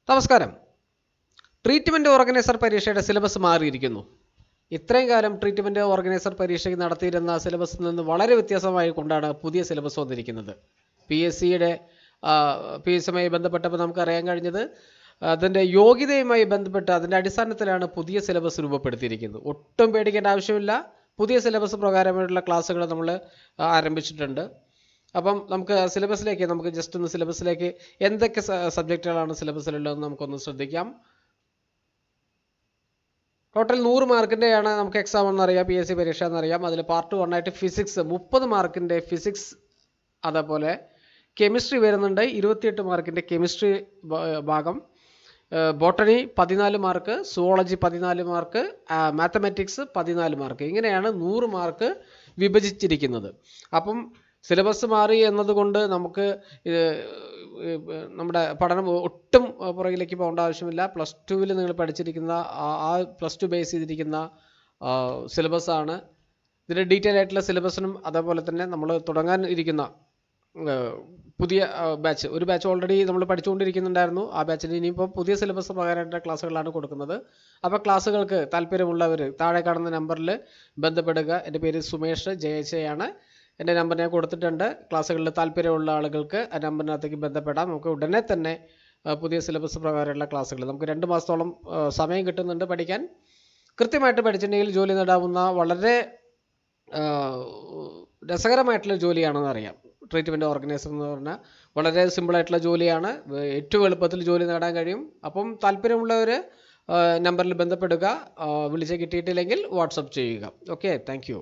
നമസ്കാരം. Treatment organiser പരീക്ഷയുടെ syllabus മാറിയിരിക്കുന്നു. ഇത്രയും കാലം ട്രീറ്റ്മെൻറ്റ് ഓർഗനൈസർ പരീക്ഷയ്ക്ക് നടത്തിയിരുന്ന സിലബസിൽ നിന്ന് വളരെ വ്യത്യാസമായി കൊണ്ടാണ് പുതിയ സിലബസ് വന്നിരിക്കുന്നത്. പി എസ് സിയുമായി ബന്ധപ്പെട്ടപ്പോൾ നമുക്കറിയാൻ കഴിഞ്ഞത് അതിൻ്റെ യോഗ്യതയുമായി ബന്ധപ്പെട്ട് അതിൻ്റെ അടിസ്ഥാനത്തിലാണ് പുതിയ സിലബസ് രൂപപ്പെടുത്തിയിരിക്കുന്നത്. ഒട്ടും പേടിക്കേണ്ട ആവശ്യമില്ല. പുതിയ സിലബസ് പ്രകാരമായിട്ടുള്ള ക്ലാസ്സുകൾ നമ്മൾ ആരംഭിച്ചിട്ടുണ്ട്. അപ്പം നമുക്ക് ജസ്റ്റ് ഒന്ന് സിലബസിലേക്ക് എന്തൊക്കെ സബ്ജക്റ്റുകളാണ് സിലബസിലുള്ളതെന്ന് നമുക്കൊന്ന് ശ്രദ്ധിക്കാം. ടോട്ടൽ 100 മാർക്കിൻ്റെയാണ് നമുക്ക് എക്സാം എന്നറിയാം, പി എസ് സി പരീക്ഷ എന്നറിയാം. അതിൽ പാർട്ട് 1 ആയിട്ട് ഫിസിക്സ് 30 മാർക്കിൻ്റെ ഫിസിക്സ്, അതേപോലെ കെമിസ്ട്രി വരുന്നുണ്ട് 28 മാർക്കിൻ്റെ കെമിസ്ട്രി ഭാഗം, botany 14 mark, zoology 14 mark, mathematics 14 mark. ഇങ്ങനെയാണ് 100 മാർക്ക് വിഭജിച്ചിരിക്കുന്നത്. അപ്പം സിലബസ് മാറി എന്നതുകൊണ്ട് നമുക്ക് നമ്മുടെ പഠനം ഒട്ടും പുറകിലേക്ക് പോകേണ്ട ആവശ്യമില്ല. +2 നിങ്ങൾ പഠിച്ചിരിക്കുന്ന ആ +2 ബേസ് ചെയ്തിരിക്കുന്ന സിലബസാണ്. ഇതിൻ്റെ ഡീറ്റെയിൽ ആയിട്ടുള്ള സിലബസിനും അതേപോലെ തന്നെ നമ്മൾ തുടങ്ങാൻ ഇരിക്കുന്ന പുതിയ ഒരു ബാച്ച് ഓൾറെഡി നമ്മൾ പഠിച്ചുകൊണ്ടിരിക്കുന്നുണ്ടായിരുന്നു. ആ ബാച്ചിന് ഇനിയിപ്പോൾ പുതിയ സിലബസ് പ്രകാരമായിട്ടുള്ള ക്ലാസ്സുകളാണ് കൊടുക്കുന്നത്. അപ്പോൾ ക്ലാസ്സുകൾക്ക് താല്പര്യമുള്ളവർ താഴെ കാണുന്ന നമ്പറിൽ ബന്ധപ്പെടുക. എൻ്റെ പേര് സുമേഷ് ജയച്ചയാണ്. എൻ്റെ നമ്പർ ഞാൻ കൊടുത്തിട്ടുണ്ട്. ക്ലാസ്സുകളിൽ താല്പര്യമുള്ള ആളുകൾക്ക് ആ നമ്പറിനകത്തേക്ക് ബന്ധപ്പെടാം. നമുക്ക് ഉടനെ തന്നെ പുതിയ സിലബസ് പ്രകാരമുള്ള ക്ലാസ്സുകൾ നമുക്ക് 2 മാസത്തോളം സമയം കിട്ടുന്നുണ്ട് പഠിക്കാൻ. കൃത്യമായിട്ട് പഠിച്ചിട്ടുണ്ടെങ്കിൽ ജോലി നേടാവുന്ന വളരെ രസകരമായിട്ടുള്ള ജോലിയാണെന്ന് അറിയാം. ട്രീറ്റ്മെൻറ്റ് ഓർഗനൈസർ എന്ന് പറഞ്ഞാൽ വളരെ സിമ്പിളായിട്ടുള്ള ജോലിയാണ്. ഏറ്റവും എളുപ്പത്തിൽ ജോലി നേടാൻ കഴിയും. അപ്പം താല്പര്യമുള്ളവർ നമ്പറിൽ ബന്ധപ്പെടുക. വിളിച്ച് കിട്ടിയിട്ടില്ലെങ്കിൽ വാട്സപ്പ് ചെയ്യുക. Okay, thank you.